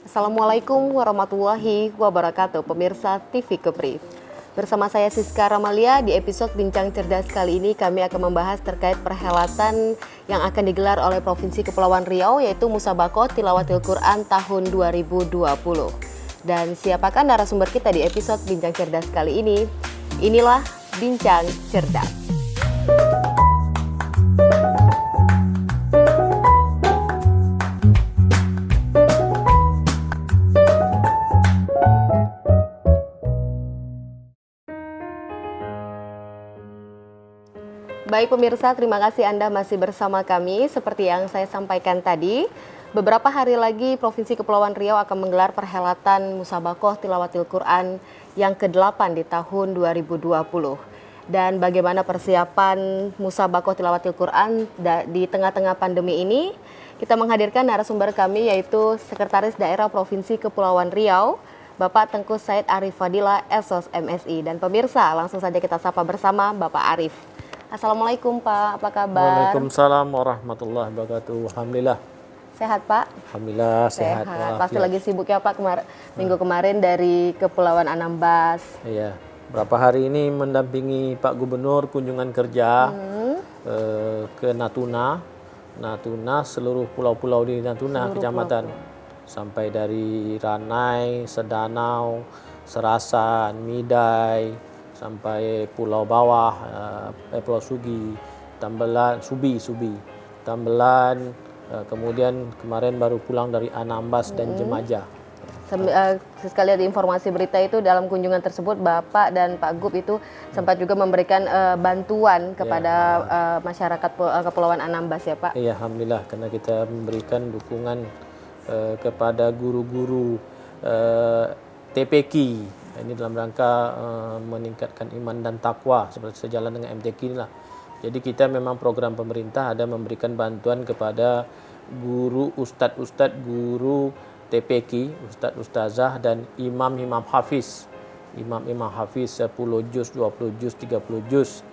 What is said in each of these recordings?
Assalamualaikum warahmatullahi wabarakatuh, pemirsa TV Kepri. Bersama saya Siska Ramalia, di episode Bincang Cerdas kali ini kami akan membahas terkait perhelatan yang akan digelar oleh Provinsi Kepulauan Riau, yaitu Musabaqah Tilawatil Quran tahun 2020. Dan siapakah narasumber kita di episode Bincang Cerdas kali ini? Inilah Bincang Cerdas. Baik pemirsa, terima kasih Anda masih bersama kami. Seperti yang saya sampaikan tadi, beberapa hari lagi Provinsi Kepulauan Riau akan menggelar perhelatan Musabaqah Tilawatil Quran yang ke-8 di tahun 2020. Dan bagaimana persiapan Musabaqah Tilawatil Quran di tengah-tengah pandemi ini? Kita menghadirkan narasumber kami, yaitu Sekretaris Daerah Provinsi Kepulauan Riau, Bapak Tengku Said Arif Fadila, SOS MSI. Dan pemirsa, langsung saja kita sapa bersama Bapak Arif. Assalamualaikum Pak, apa kabar? Waalaikumsalam warahmatullahi wabarakatuh. Alhamdulillah. Sehat Pak? Alhamdulillah sehat. Pasti lagi sibuk ya Pak, minggu kemarin dari Kepulauan Anambas. Iya, berapa hari ini mendampingi Pak Gubernur kunjungan kerja ke Natuna. Natuna, seluruh pulau-pulau di Natuna, kecamatan. Sampai dari Ranai, Sedanau, Serasan, Midai, sampai Pulau Bawah, Pulau Sugi, Tambelan, Subi, Tambelan, kemudian kemarin baru pulang dari Anambas dan Jemaja. Sekali ada informasi berita itu, dalam kunjungan tersebut Bapak dan Pak Gub itu sempat juga memberikan bantuan kepada masyarakat Kepulauan Anambas ya Pak? Iya, Alhamdulillah, karena kita memberikan dukungan kepada guru-guru TPQ. Ini dalam rangka meningkatkan iman dan takwa seperti sejalan dengan MTQ inilah. Jadi kita memang program pemerintah ada memberikan bantuan kepada guru, ustadz, guru TPQ, ustazah dan imam hafiz. Imam hafiz 10 juz, 20 juz, 30 juz,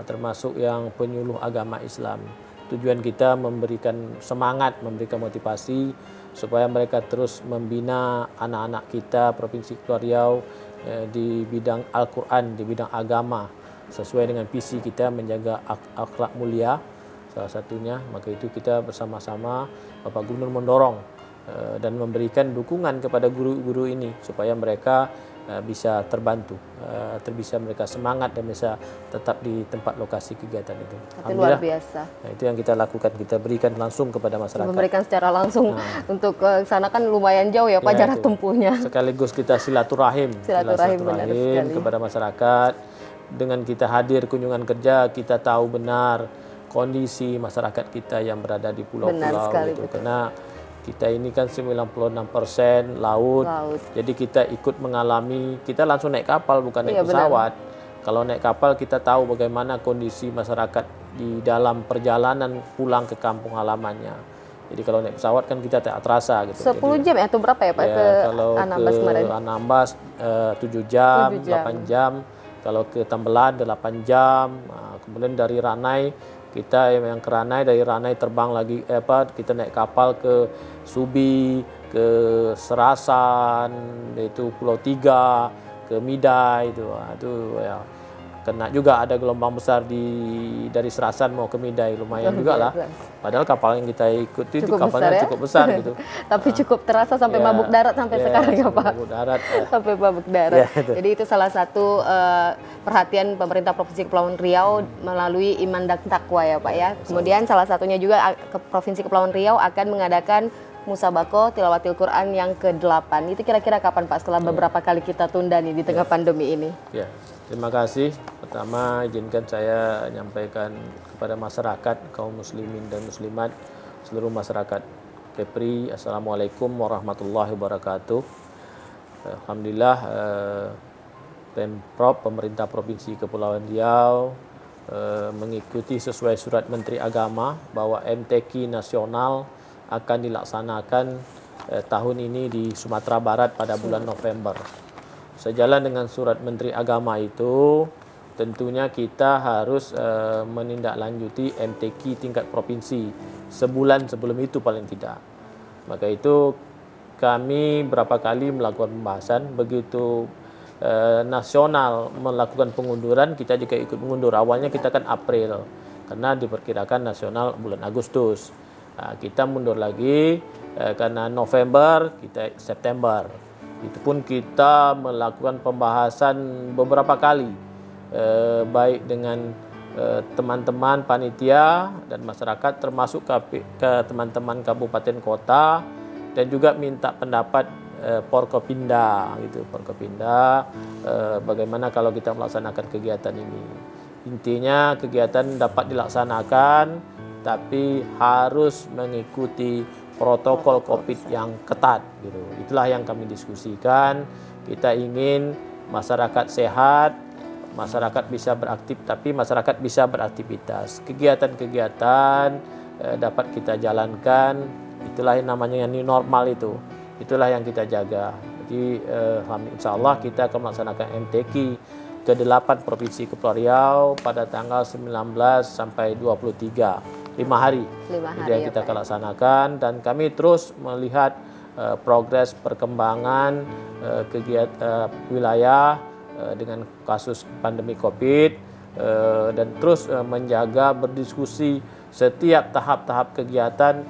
termasuk yang penyuluh agama Islam. Tujuan kita memberikan semangat, memberikan motivasi supaya mereka terus membina anak-anak kita Provinsi Kepulauan Riau di bidang Al-Quran, di bidang agama, sesuai dengan visi kita menjaga akhlak mulia salah satunya. Maka itu kita bersama-sama Bapak Gubernur mendorong dan memberikan dukungan kepada guru-guru ini supaya mereka bisa terbantu, bisa mereka semangat dan bisa tetap di tempat lokasi kegiatan itu. Itu luar biasa. Nah, itu yang kita lakukan, kita berikan langsung kepada masyarakat. Memberikan secara langsung untuk ke sana kan lumayan jauh ya Pak jarak tempuhnya. Sekaligus kita silaturahim kepada masyarakat. Dengan kita hadir kunjungan kerja, kita tahu benar kondisi masyarakat kita yang berada di pulau-pulau itu. Karena kita ini kan 96% laut. Jadi kita ikut mengalami, kita langsung naik kapal bukan naik pesawat. Kalau naik kapal kita tahu bagaimana kondisi masyarakat di dalam perjalanan pulang ke kampung halamannya. Jadi kalau naik pesawat kan kita tak terasa gitu. 10 jam ya atau berapa ya Pak ke Anambas kemarin? Kalau ke Anambas 7 jam, 8 jam. Kalau ke Tambelan 8 jam. Kemudian dari Ranai, kita yang ke Ranai, dari Ranai terbang lagi kita naik kapal ke Subi, ke Serasan, yaitu Pulau Tiga, ke Midai itu ya. Kena juga ada gelombang besar dari Serasan mau ke Midai, lumayan juga lah. Padahal kapal yang kita ikuti itu kapalnya cukup besar gitu. Tapi cukup terasa sampai mabuk darat sampai sekarang ya Pak. Mabuk darat. Sampai mabuk darat. Jadi itu salah satu perhatian pemerintah Provinsi Kepulauan Riau melalui iman dan takwa ya Pak ya. Kemudian salah satunya juga Provinsi Kepulauan Riau akan mengadakan Musabaqah Tilawatil Quran yang ke-8. Itu kira-kira kapan Pak, setelah beberapa kali kita tunda nih di tengah pandemi ini? Ya, terima kasih. Pertama izinkan saya menyampaikan kepada masyarakat, kaum muslimin dan muslimat, seluruh masyarakat Kepri, Assalamualaikum warahmatullahi wabarakatuh. Alhamdulillah Pemprov, pemerintah Provinsi Kepulauan Riau mengikuti sesuai surat Menteri Agama bahwa MTQ nasional akan dilaksanakan tahun ini di Sumatera Barat pada bulan November. Sejalan dengan surat Menteri Agama itu, tentunya kita harus menindaklanjuti MTQ tingkat provinsi sebulan sebelum itu paling tidak. Maka itu kami berapa kali melakukan pembahasan, begitu nasional melakukan pengunduran, kita juga ikut mengundur. Awalnya kita kan April, karena diperkirakan nasional bulan Agustus. Kita mundur lagi karena November, kita September. Itu pun kita melakukan pembahasan beberapa kali, baik dengan teman-teman panitia dan masyarakat, termasuk ke teman-teman kabupaten kota, dan juga minta pendapat Porkopinda gitu, Porkopinda, bagaimana kalau kita melaksanakan kegiatan ini. Intinya kegiatan dapat dilaksanakan tapi harus mengikuti protokol COVID yang ketat gitu. Itulah yang kami diskusikan. Kita ingin masyarakat sehat, masyarakat bisa beraktif, tapi masyarakat bisa beraktivitas. Kegiatan-kegiatan dapat kita jalankan. Itulah yang namanya new normal itu. Itulah yang kita jaga. Jadi insya Allah kita akan melaksanakan MTQ ke 8 Provinsi Kepulauan Riau pada tanggal 19 sampai 23. 5 hari. Jadi yang kita akan laksanakan, dan kami terus melihat progres perkembangan kegiatan wilayah dengan kasus pandemi COVID, dan terus menjaga berdiskusi setiap tahap-tahap kegiatan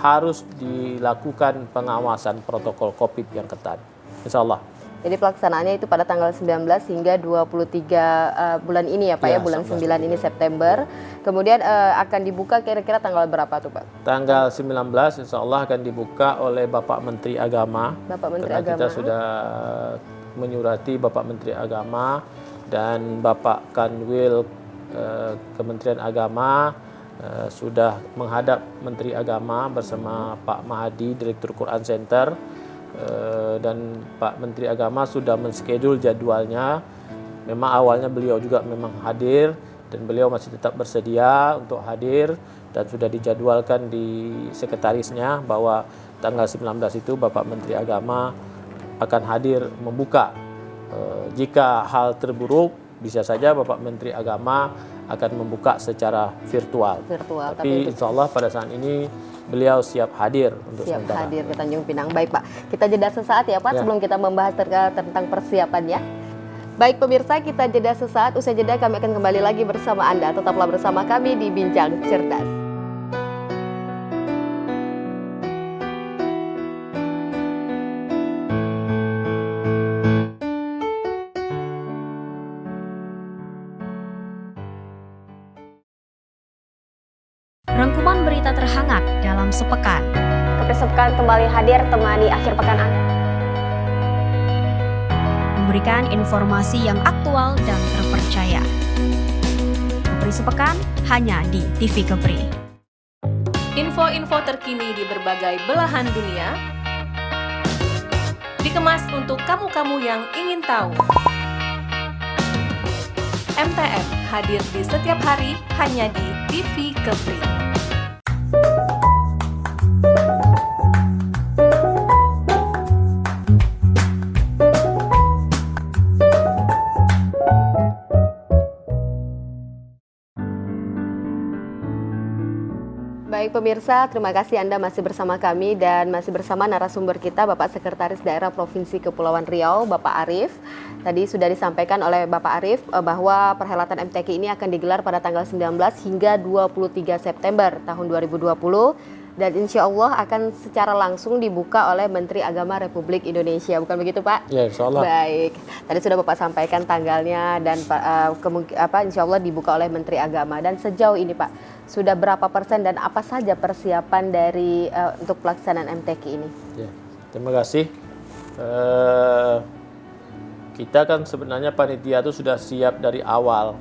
harus dilakukan pengawasan protokol COVID yang ketat. Insya Allah. Jadi pelaksanaannya itu pada tanggal 19 hingga 23 bulan ini ya Pak ya, bulan 9 ini September. Kemudian akan dibuka kira-kira tanggal berapa tuh Pak? Tanggal 19 insya Allah akan dibuka oleh Bapak Menteri Agama. Bapak Menteri Karena Agama. kita sudah menyurati Bapak Menteri Agama dan Bapak Kanwil Kementerian Agama sudah menghadap Menteri Agama bersama Pak Mahadi, Direktur Quran Center, dan Pak Menteri Agama sudah menschedule jadwalnya. Memang awalnya beliau juga memang hadir dan beliau masih tetap bersedia untuk hadir, dan sudah dijadwalkan di sekretarisnya bahwa tanggal 19 itu Bapak Menteri Agama akan hadir membuka. Jika hal terburuk, bisa saja Bapak Menteri Agama akan membuka secara virtual. Tapi insya Allah pada saat ini beliau siap hadir untuk siap sementara. hadir ke Tanjung Pinang. Baik Pak, kita jeda sesaat ya Pak sebelum kita membahas tentang persiapannya. Baik pemirsa, kita jeda sesaat. Usai jeda kami akan kembali lagi bersama Anda. Tetaplah bersama kami di Bincang Cerdas. Rangkuman berita terhangat dalam sepekan. Kepri Sepekan kembali hadir temani akhir pekan Anda. Memberikan informasi yang aktual dan terpercaya. Kepri Sepekan hanya di TV Kepri. Info-info terkini di berbagai belahan dunia dikemas untuk kamu-kamu yang ingin tahu. MTM hadir di setiap hari hanya di TV Kepri. Baik pemirsa, terima kasih Anda masih bersama kami dan masih bersama narasumber kita Bapak Sekretaris Daerah Provinsi Kepulauan Riau, Bapak Arief. Tadi sudah disampaikan oleh Bapak Arief bahwa perhelatan MTQ ini akan digelar pada tanggal 19 hingga 23 September tahun 2020 dan insya Allah akan secara langsung dibuka oleh Menteri Agama Republik Indonesia. Bukan begitu Pak? Ya, insya Allah. Baik, tadi sudah Bapak sampaikan tanggalnya dan insya Allah dibuka oleh Menteri Agama. Dan sejauh ini Pak, sudah berapa persen dan apa saja persiapan dari untuk pelaksanaan MTQ ini? Ya, terima kasih. Kita kan sebenarnya panitia itu sudah siap dari awal,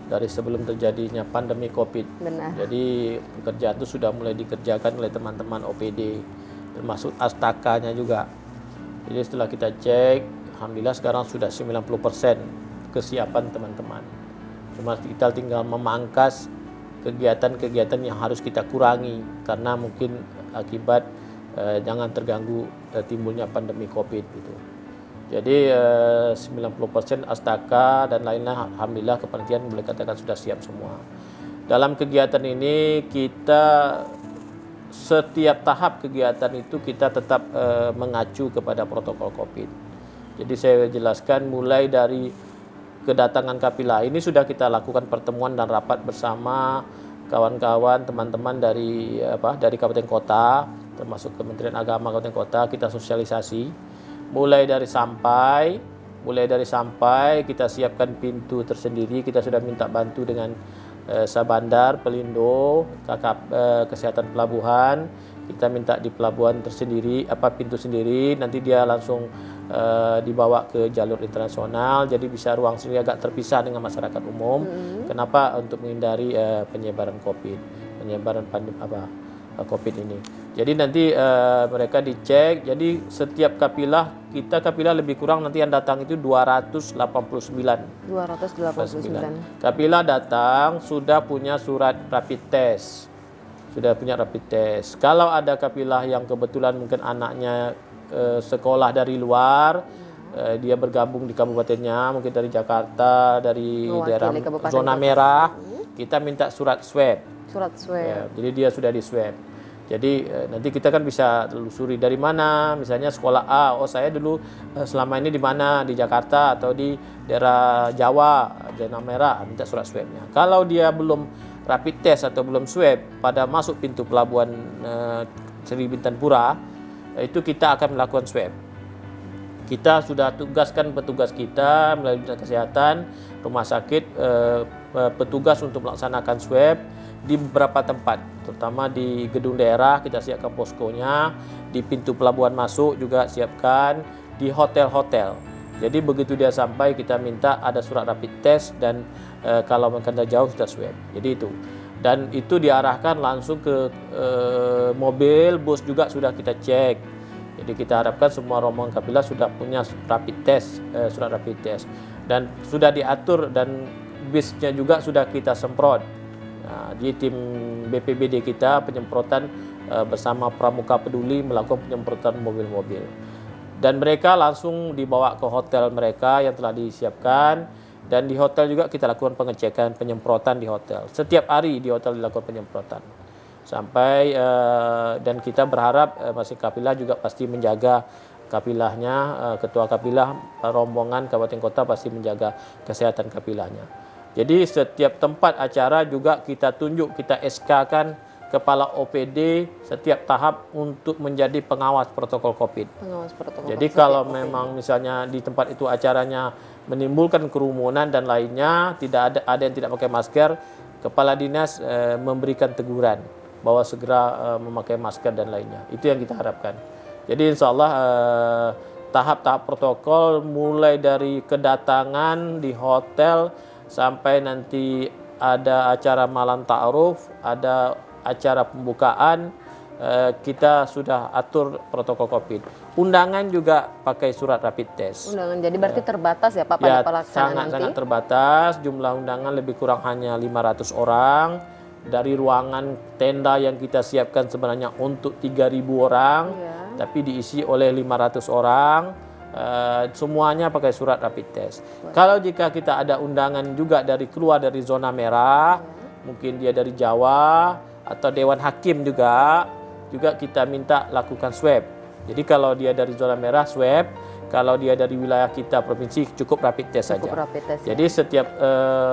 dari sebelum terjadinya pandemi COVID. Benar. Jadi pekerjaan itu sudah mulai dikerjakan oleh teman-teman OPD, termasuk astakanya juga. Jadi setelah kita cek, alhamdulillah sekarang sudah 90% kesiapan teman-teman. Cuma kita tinggal memangkas kegiatan-kegiatan yang harus kita kurangi karena mungkin akibat jangan terganggu timbulnya pandemi COVID gitu. Jadi 90% astaka dan lainnya alhamdulillah kepanitiaan boleh katakan sudah siap semua. Dalam kegiatan ini kita setiap tahap kegiatan itu kita tetap mengacu kepada protokol COVID. Jadi saya jelaskan mulai dari kedatangan kapilah ini sudah kita lakukan pertemuan dan rapat bersama kawan-kawan teman-teman dari kabupaten kota, termasuk Kementerian Agama kabupaten kota, kita sosialisasi mulai dari sampai kita siapkan pintu tersendiri. Kita sudah minta bantu dengan Sabandar, Pelindo, Kesehatan Pelabuhan. Kita minta di pelabuhan tersendiri pintu sendiri, nanti dia langsung dibawa ke jalur internasional, jadi bisa ruang sendiri agak terpisah dengan masyarakat umum. Kenapa? Untuk menghindari penyebaran COVID ini. Jadi nanti mereka dicek. Jadi setiap kapilah lebih kurang nanti yang datang itu 289. 289. Kapilah datang sudah punya surat rapid test. Kalau ada kapilah yang kebetulan mungkin anaknya sekolah dari luar, dia bergabung di kabupatennya, mungkin dari Jakarta, dari daerah zona merah, kita minta surat swab. Ya, jadi dia sudah di swab. Jadi nanti kita kan bisa telusuri dari mana, misalnya sekolah A, saya dulu selama ini di mana, di Jakarta atau di daerah Jawa, zona merah, minta surat swabnya. Kalau dia belum rapid test atau belum swab pada masuk pintu pelabuhan Sri Bintang-Pura, itu kita akan melakukan swab. Kita sudah tugaskan petugas kita melalui dinas kesehatan, rumah sakit, petugas untuk melaksanakan swab di beberapa tempat, terutama di gedung daerah kita siapkan poskonya, di pintu pelabuhan masuk juga siapkan, di hotel-hotel. Jadi begitu dia sampai kita minta ada surat rapid test dan kalau mengkanda jauh sudah swab. Jadi itu. Dan itu diarahkan langsung ke mobil, bus juga sudah kita cek. Jadi kita harapkan semua rombongan kapilah sudah punya rapid test, surat rapid test. Dan sudah diatur dan bisnya juga sudah kita semprot. Nah, di tim BPBD kita penyemprotan bersama Pramuka Peduli melakukan penyemprotan mobil-mobil. Dan mereka langsung dibawa ke hotel mereka yang telah disiapkan. Dan di hotel juga kita lakukan pengecekan, penyemprotan di hotel. Setiap hari di hotel dilakukan penyemprotan. Sampai dan kita berharap masing kapilah juga pasti menjaga kapilahnya, ketua kapilah, rombongan kabupaten kota pasti menjaga kesehatan kapilahnya. Jadi setiap tempat acara juga kita tunjuk, kita SK-kan kepala OPD setiap tahap untuk menjadi pengawas protokol COVID. Jadi kalau memang misalnya di tempat itu acaranya menimbulkan kerumunan dan lainnya, tidak ada yang tidak pakai masker, kepala dinas memberikan teguran bahwa segera memakai masker dan lainnya. Itu yang kita harapkan. Jadi insya Allah tahap-tahap protokol mulai dari kedatangan di hotel sampai nanti ada acara malam ta'aruf, ada acara pembukaan, kita sudah atur protokol COVID. Undangan juga pakai surat rapid test. Undangan, jadi berarti terbatas ya Pak pada pelaksanaan nanti? Sangat terbatas, jumlah undangan lebih kurang hanya 500 orang. Dari ruangan tenda yang kita siapkan sebenarnya untuk 3.000 orang, tapi diisi oleh 500 orang. Semuanya pakai surat rapid test. Kalau jika kita ada undangan juga keluar dari zona merah, mungkin dia dari Jawa atau Dewan Hakim juga kita minta lakukan swab. Jadi kalau dia dari zona merah swab, kalau dia dari wilayah kita provinsi cukup rapid test saja. Jadi setiap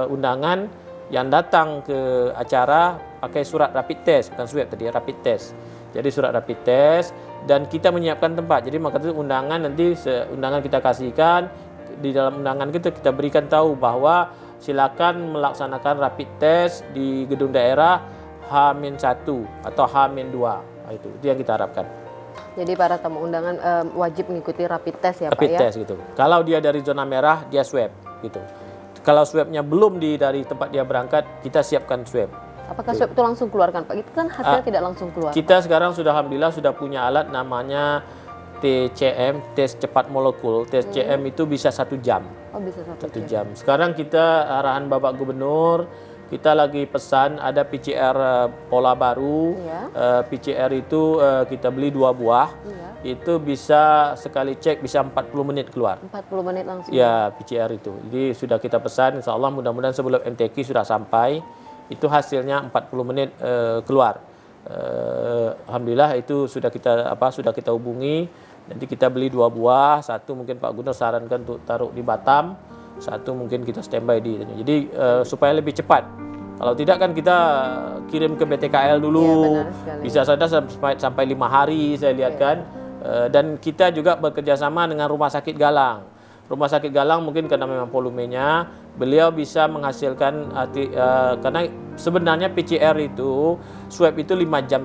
undangan yang datang ke acara pakai surat rapid test, bukan swab tadi, rapid test. Jadi surat rapid test dan kita menyiapkan tempat. Jadi maka itu undangan nanti undangan kita kasihkan, di dalam undangan kita berikan tahu bahwa silakan melaksanakan rapid test di gedung daerah H-1 atau H-2. Itu yang kita harapkan. Jadi para tamu undangan wajib mengikuti rapid test ya rapid Pak ya? Rapid test gitu. Kalau dia dari zona merah, dia swab gitu. Kalau swabnya belum dari tempat dia berangkat, kita siapkan swab. Apakah swab itu langsung keluarkan Pak? Itu kan hasilnya tidak langsung keluar. Kita sekarang sudah alhamdulillah sudah punya alat namanya TCM, tes cepat molekul. TCM itu bisa 1 jam. Oh bisa 1 jam. Sekarang kita arahan Bapak Gubernur, kita lagi pesan ada PCR pola baru. PCR itu kita beli 2 buah. Itu bisa sekali cek bisa 40 menit keluar. 40 menit langsung? Ya, PCR itu. Jadi sudah kita pesan, insya Allah mudah-mudahan sebelum MTQ sudah sampai. Itu hasilnya 40 menit keluar. Alhamdulillah itu sudah kita hubungi. Nanti kita beli 2 buah, satu mungkin Pak Gubernur sarankan untuk taruh di Batam, satu mungkin kita standby di. Jadi supaya lebih cepat. Kalau tidak kan kita kirim ke BTKL dulu, Iya, benar sekali. bisa saja sampai 5 hari saya lihat kan. Dan kita juga bekerja sama dengan Rumah Sakit Galang. Rumah Sakit Galang mungkin karena memang volumenya, beliau bisa menghasilkan karena sebenarnya PCR itu swab itu 5,5 jam.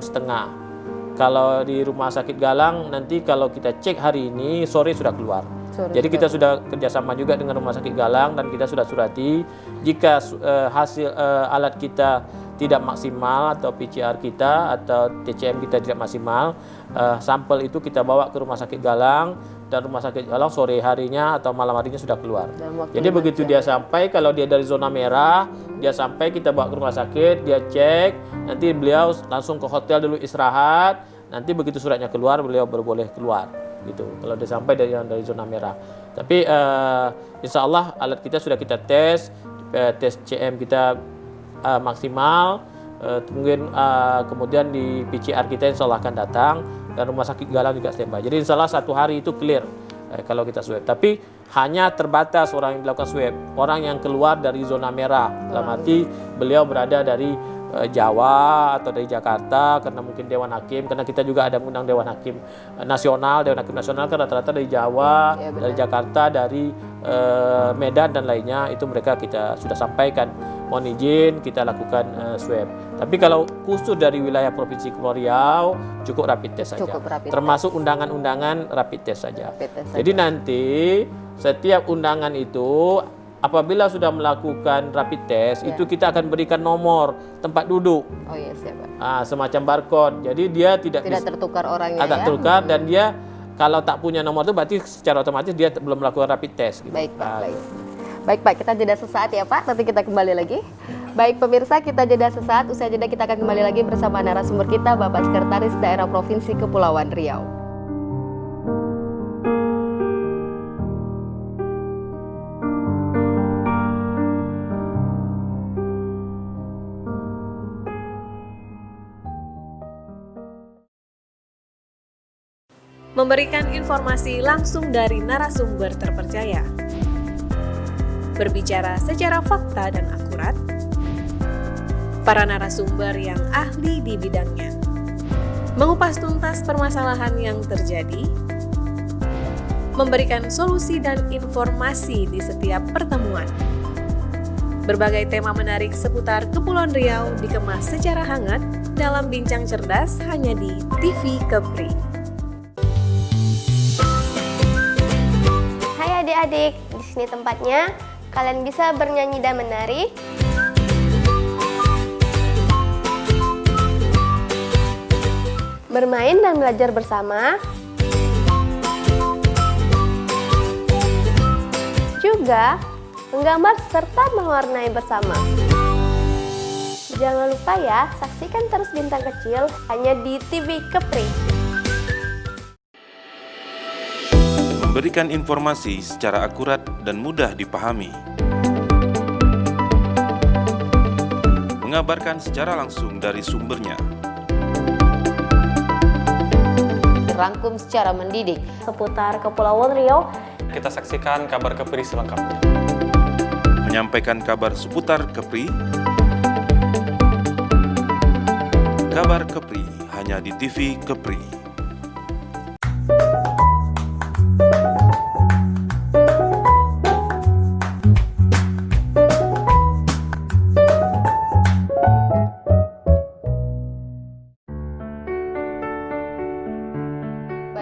Kalau di Rumah Sakit Galang nanti kalau kita cek hari ini sore sudah keluar. Jadi kita sudah kerjasama juga dengan Rumah Sakit Galang dan kita sudah surati jika hasil alat kita tidak maksimal atau PCR kita atau TCM kita tidak maksimal, sampel itu kita bawa ke Rumah Sakit Galang dan Rumah Sakit Galang sore harinya atau malam harinya sudah keluar. Jadi begitu dia sampai, kalau dia dari zona merah, dia sampai kita bawa ke rumah sakit, dia cek, nanti beliau langsung ke hotel dulu istirahat, nanti begitu suratnya keluar beliau baru boleh keluar gitu. Kalau dia sampai dari zona merah. Tapi insya Allah alat kita sudah kita tes CM kita maksimal, kemudian di PCR kita insya Allah akan datang dan Rumah Sakit Galang juga standby. Jadi insya Allah 1 hari itu clear kalau kita swab. Tapi hanya terbatas orang yang melakukan swab, orang yang keluar dari zona merah. Dalam arti beliau berada dari Jawa atau dari Jakarta karena mungkin Dewan Hakim, karena kita juga ada undang Dewan Hakim Nasional. Dewan Hakim Nasional kan rata-rata dari Jawa, dari Jakarta, dari Medan dan lainnya. Itu mereka kita sudah sampaikan mohon izin kita lakukan swab. Tapi kalau khusus dari wilayah Provinsi Kepulauan Riau cukup rapid test saja. Termasuk undangan-undangan rapid test saja. Jadi nanti setiap undangan itu apabila sudah melakukan rapid test itu kita akan berikan nomor tempat duduk. Oh iya, siap, Pak. Semacam barcode. Jadi dia tidak tertukar orangnya ya. Tertukar dan dia kalau tak punya nomor itu berarti secara otomatis dia belum melakukan rapid test gitu. Baik, Pak. Baik Pak, kita jeda sesaat ya Pak, nanti kita kembali lagi. Baik pemirsa, kita jeda sesaat, usai jeda kita akan kembali lagi bersama narasumber kita, Bapak Sekretaris Daerah Provinsi Kepulauan Riau. Memberikan informasi langsung dari narasumber terpercaya. Berbicara secara fakta dan akurat, para narasumber yang ahli di bidangnya, mengupas tuntas permasalahan yang terjadi, memberikan solusi dan informasi di setiap pertemuan. Berbagai tema menarik seputar Kepulauan Riau dikemas secara hangat dalam Bincang Cerdas hanya di TV Kepri. Hai adik-adik, di sini tempatnya. Kalian bisa bernyanyi dan menari, bermain dan belajar bersama, juga menggambar serta mewarnai bersama. Jangan lupa ya, saksikan terus Bintang Kecil hanya di TV Kepri. Memberikan informasi secara akurat dan mudah dipahami. Mengabarkan secara langsung dari sumbernya. Dirangkum secara mendidik Seputar Kepulauan Riau, kita saksikan kabar Kepri selengkapnya. Menyampaikan kabar seputar Kepri. Kabar Kepri hanya di TV Kepri.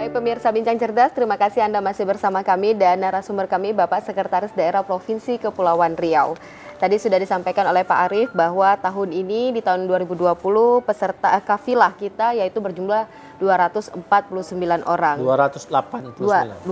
Pemirsa Bincang Cerdas, terima kasih Anda masih bersama kami dan narasumber kami Bapak Sekretaris Daerah Provinsi Kepulauan Riau. Tadi sudah disampaikan oleh Pak Arief bahwa tahun ini di tahun 2020 peserta kafilah kita yaitu berjumlah 249 orang. 289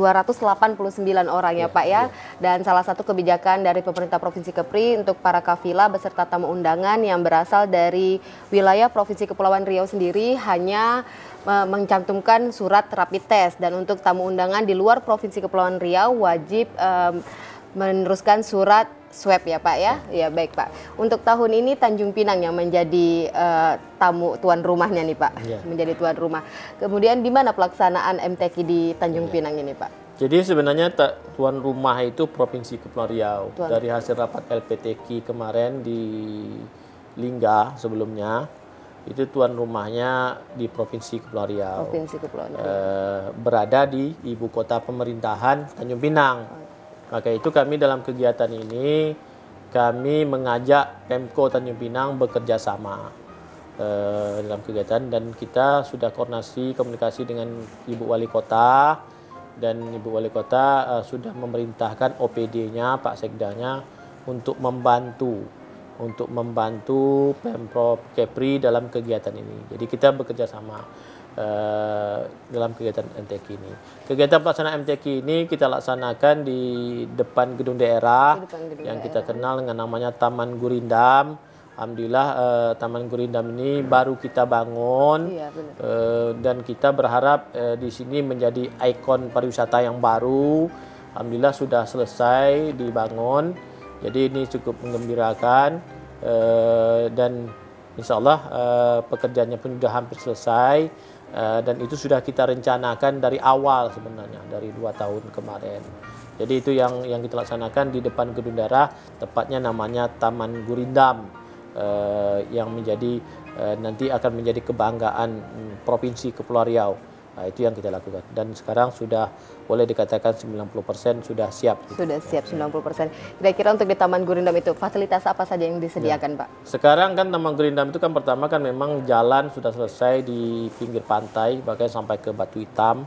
orang ya Pak ya. Dan salah satu kebijakan dari pemerintah Provinsi Kepri untuk para kafilah beserta tamu undangan yang berasal dari wilayah Provinsi Kepulauan Riau sendiri hanya mencantumkan surat rapid test, dan untuk tamu undangan di luar Provinsi Kepulauan Riau wajib meneruskan surat swab ya Pak ya. Ya baik Pak. Untuk tahun ini Tanjung Pinang yang menjadi tamu tuan rumahnya nih Pak. Ya. Menjadi tuan rumah. Kemudian di mana pelaksanaan MTQ di Tanjung Pinang ini Pak? Jadi sebenarnya tuan rumah itu Provinsi Kepulauan Riau. Dari hasil rapat LPTQ kemarin di Lingga sebelumnya, itu tuan rumahnya di Provinsi Kepulauan Riau. Provinsi Kepulauan Riau. Berada di ibu kota pemerintahan Tanjung Pinang. Maka itu kami dalam kegiatan ini kami mengajak Pemko Tanjung Pinang bekerja sama dalam kegiatan, dan kita sudah komunikasi dengan Ibu Wali Kota, dan Ibu Wali Kota sudah memerintahkan OPD-nya, Pak Sekdanya untuk membantu Pemprov Kepri dalam kegiatan ini. Jadi kita bekerja sama dalam kegiatan MTQ ini. Kegiatan pelaksanaan MTQ ini kita laksanakan di depan gedung daerah yang kita kenal dengan namanya Taman Gurindam. Alhamdulillah Taman Gurindam ini baru kita bangun, dan kita berharap di sini menjadi ikon pariwisata yang baru. Alhamdulillah sudah selesai dibangun, jadi ini cukup menggembirakan, dan insya Allah pekerjaannya pun sudah hampir selesai, dan itu sudah kita rencanakan dari awal sebenarnya, dari 2 tahun kemarin. Jadi itu yang kita laksanakan di depan gedung daerah, tepatnya namanya Taman Gurindam. Yang menjadi nanti akan menjadi kebanggaan Provinsi Kepulauan Riau. Nah, itu yang kita lakukan, dan sekarang sudah boleh dikatakan 90% sudah siap. Sudah siap 90%. Kira-kira untuk di Taman Gurindam itu fasilitas apa saja yang disediakan Pak? Sekarang kan Taman Gurindam itu kan pertama kan memang jalan sudah selesai di pinggir pantai, bahkan sampai ke Batu Hitam,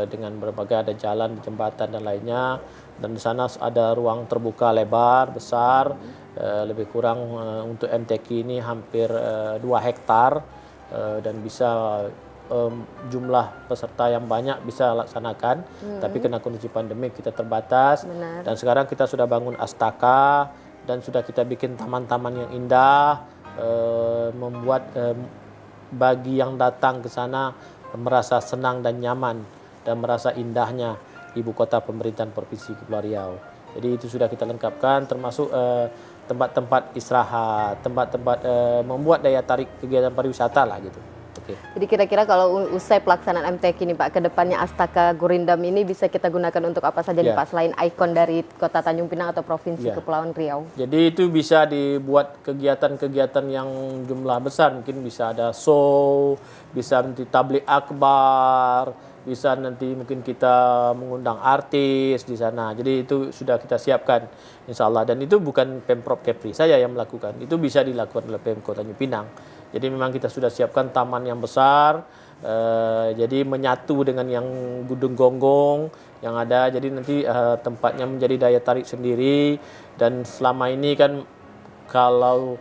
dengan berbagai ada jalan, jembatan dan lainnya. Dan di sana ada ruang terbuka lebar, besar, lebih kurang untuk MTQ ini hampir 2 hektar, dan bisa jumlah peserta yang banyak bisa laksanakan. Tapi kena kondisi pandemi kita terbatas. Benar. Dan sekarang kita sudah bangun astaka, dan sudah kita bikin taman-taman yang indah, membuat bagi yang datang ke sana merasa senang dan nyaman, dan merasa indahnya ibu kota pemerintahan Provinsi Kepulauan Riau. Jadi itu sudah kita lengkapkan, termasuk tempat-tempat istirahat, tempat-tempat membuat daya tarik kegiatan pariwisata lah gitu. Oke. Jadi kira-kira kalau usai pelaksanaan MTQ ini Pak, ke depannya Astaka Gurindam ini bisa kita gunakan untuk apa saja nih Pak, selain ikon dari Kota Tanjung Pinang atau Provinsi Kepulauan Riau? Jadi itu bisa dibuat kegiatan-kegiatan yang jumlah besar, mungkin bisa ada show, bisa nanti tabligh akbar, bisa nanti mungkin kita mengundang artis di sana. Jadi itu sudah kita siapkan insya Allah, dan itu bukan Pemprov Kepri saya yang melakukan, itu bisa dilakukan oleh Pemko Tanjung Pinang. Jadi memang kita sudah siapkan taman yang besar, jadi menyatu dengan yang Gunung Gonggong yang ada, jadi nanti tempatnya menjadi daya tarik sendiri. Dan selama ini kan kalau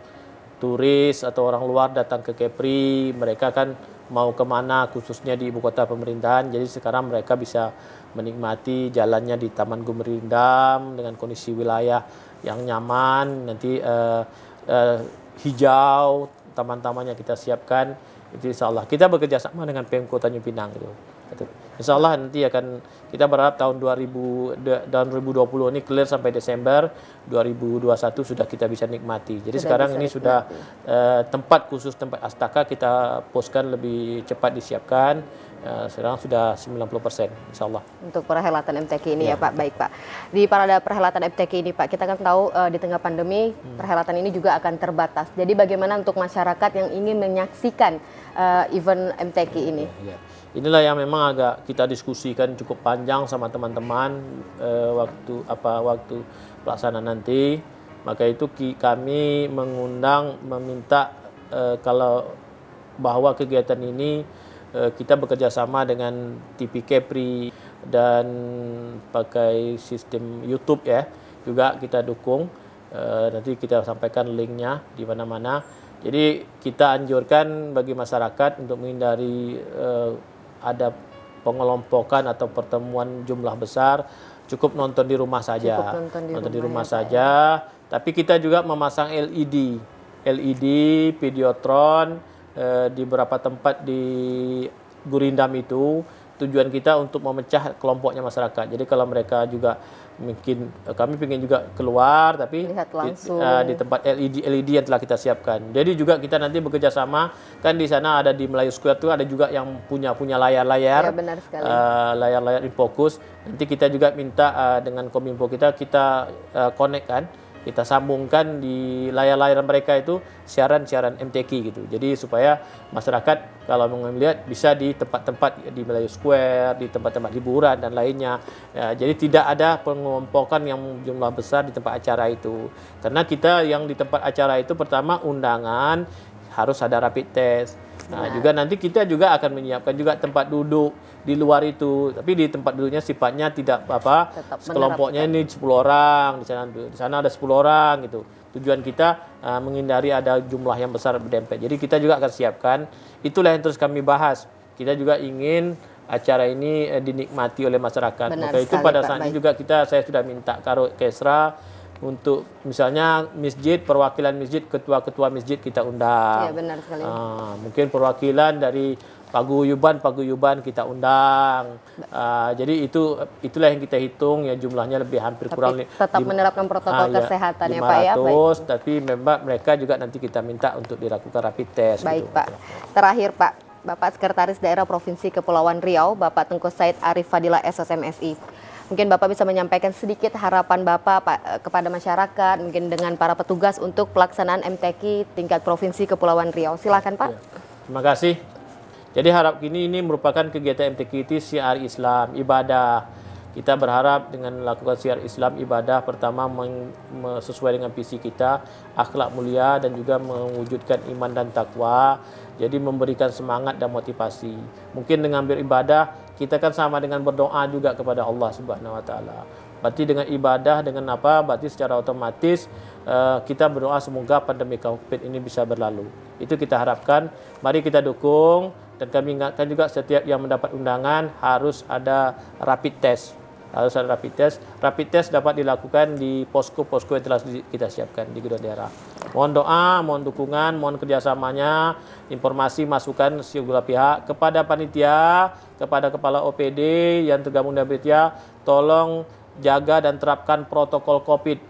turis atau orang luar datang ke Kepri, mereka kan mau kemana, khususnya di ibu kota pemerintahan. Jadi sekarang mereka bisa menikmati jalannya di Taman Gurindam dengan kondisi wilayah yang nyaman, nanti hijau, taman-tamannya kita siapkan. Itu insya Allah kita bekerja sama dengan Pemko Tanjung Pinang gitu. Insya Allah nanti akan, kita berharap tahun 2020 ini clear sampai Desember 2021 sudah kita bisa nikmati. Jadi sekarang ini sudah tempat khusus, tempat Astaka kita poskan lebih cepat disiapkan. Sekarang sudah 90% insya Allah. Untuk perhelatan MTQ ini ya Pak, baik Pak. Di pada perhelatan MTQ ini Pak, kita kan tahu di tengah pandemi perhelatan ini juga akan terbatas. Jadi bagaimana untuk masyarakat yang ingin menyaksikan event MTQ ini? Inilah yang memang agak kita diskusikan cukup panjang sama teman-teman waktu pelaksanaan nanti. Maka itu kami meminta kalau bahwa kegiatan ini kita bekerja sama dengan TV Kepri dan pakai sistem YouTube ya, juga kita dukung. Nanti kita sampaikan linknya di mana-mana. Jadi kita anjurkan bagi masyarakat untuk menghindari ada pengelompokan atau pertemuan jumlah besar, cukup nonton di rumah saja. Nonton di rumah saja. Tapi kita juga memasang LED, videotron di beberapa tempat di Gurindam itu. tujuan kita untuk memecah kelompoknya masyarakat. Jadi kalau mereka juga mungkin kami ingin juga keluar tapi Lihat langsung. di tempat LED yang telah kita siapkan. Jadi juga kita nanti bekerja sama, kan di sana ada di Melayu Square itu ada juga yang punya layar-layar. Ya, benar sekali. Layar-layar Infokus. Nanti kita juga minta dengan Kominfo kita connect kan. Kita sambungkan di layar-layar mereka itu siaran-siaran MTQ gitu. Jadi supaya masyarakat kalau mau melihat bisa di tempat-tempat di Melayu Square, di tempat-tempat hiburan dan lainnya. Ya, jadi tidak ada pengumpulan yang jumlah besar di tempat acara itu. Karena kita yang di tempat acara itu pertama undangan harus ada rapid test. Nah, juga nanti kita juga akan menyiapkan juga tempat duduk di luar itu. Tapi di tempat duduknya sifatnya tidak sekelompoknya ini 10 orang, di sana ada 10 orang gitu. Tujuan kita menghindari ada jumlah yang besar berdempet. Jadi kita juga akan siapkan. Itulah yang terus kami bahas. Kita juga ingin acara ini dinikmati oleh masyarakat. Benar Maka itu sekali, pada Pak. saat ini Baik. juga saya sudah minta Karo Kesra untuk misalnya masjid, perwakilan masjid, ketua-ketua masjid kita undang. Ya, benar sekali. Mungkin perwakilan dari paguyuban kita undang. Jadi itulah yang kita hitung ya, jumlahnya lebih hampir kurang Tapi tetap menerapkan protokol kesehatan ya, Pak ya. 500, tapi memang mereka juga nanti kita minta untuk dilakukan rapid test. Baik, gitu. Pak. Terakhir, Pak, Bapak Sekretaris Daerah Provinsi Kepulauan Riau, Bapak Tengku Said Arif Fadila SSMSI. Mungkin Bapak bisa menyampaikan sedikit harapan Bapak Pak, kepada masyarakat, mungkin dengan para petugas untuk pelaksanaan MTQ tingkat Provinsi Kepulauan Riau. Silakan, Pak. Ya, terima kasih. Jadi harap ini merupakan kegiatan MTQ itu syiar Islam, ibadah. Kita berharap dengan melakukan syiar Islam ibadah, pertama sesuai dengan visi kita, akhlak mulia dan juga mewujudkan iman dan takwa. Jadi memberikan semangat dan motivasi. Mungkin dengan beribadah kita kan sama dengan berdoa juga kepada Allah Subhanahu wa taala. Berarti dengan ibadah dengan apa? Berarti secara otomatis kita berdoa semoga pandemi Covid ini bisa berlalu. Itu kita harapkan. Mari kita dukung dan kami ingatkan juga setiap yang mendapat undangan harus ada rapid test. Harus ada rapid test. Rapid test dapat dilakukan di posko-posko yang telah kita siapkan di gedung daerah. Mohon doa, mohon dukungan, mohon kerjasamanya, informasi, masukan segala pihak kepada panitia, kepada kepala OPD yang tergabung dengan panitia, tolong jaga dan terapkan protokol COVID.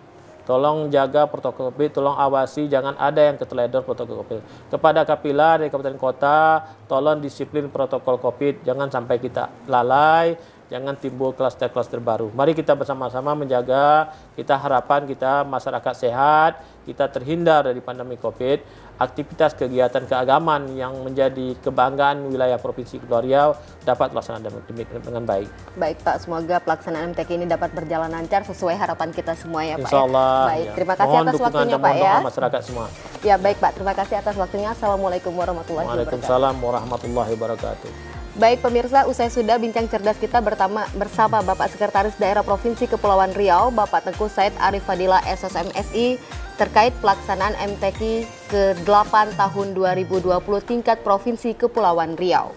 Tolong jaga protokol COVID, tolong awasi, jangan ada yang keteledor protokol COVID. Kepada Kapila dari kabupaten kota, tolong disiplin protokol COVID, jangan sampai kita lalai, jangan timbul klaster-klaster baru. Mari kita bersama-sama menjaga, kita harapan kita masyarakat sehat, kita terhindar dari pandemi COVID, aktivitas kegiatan keagamaan yang menjadi kebanggaan wilayah Provinsi Kepulauan Riau dapat dilaksanakan dengan baik. Baik, Pak, semoga pelaksanaan MTQ ini dapat berjalan lancar sesuai harapan kita semua ya, Pak. Insya Allah. Ya. Baik, Ya. terima kasih Mohon atas dukungan waktunya, dan Pak mohon ya. doa masyarakat semua. Ya, baik, Pak, terima kasih atas waktunya. Assalamualaikum warahmatullahi wabarakatuh. Waalaikumsalam warahmatullahi wabarakatuh. Baik pemirsa, usai sudah bincang cerdas kita bersama Bapak Sekretaris Daerah Provinsi Kepulauan Riau, Bapak Tengku Said Arif Fadila SSMSI terkait pelaksanaan MTQ ke-8 tahun 2020 tingkat Provinsi Kepulauan Riau.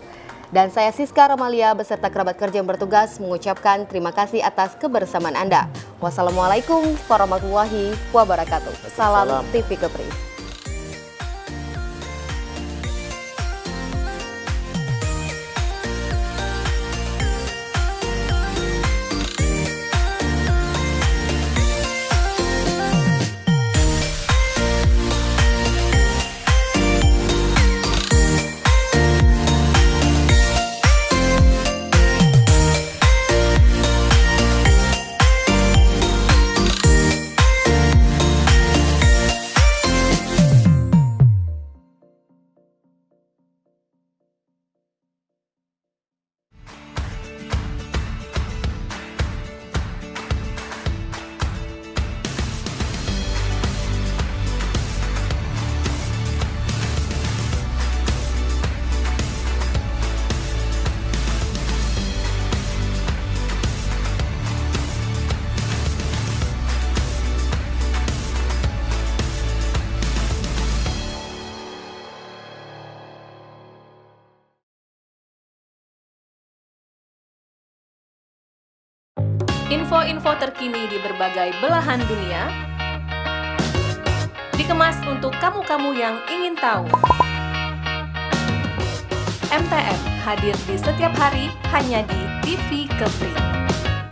Dan saya Siska Ramalia beserta kerabat kerja yang bertugas mengucapkan terima kasih atas kebersamaan Anda. Wassalamualaikum warahmatullahi wabarakatuh. Salam TV Kepri. Info-info terkini di berbagai belahan dunia dikemas untuk kamu-kamu yang ingin tahu. MTM hadir di setiap hari hanya di TV Kepri.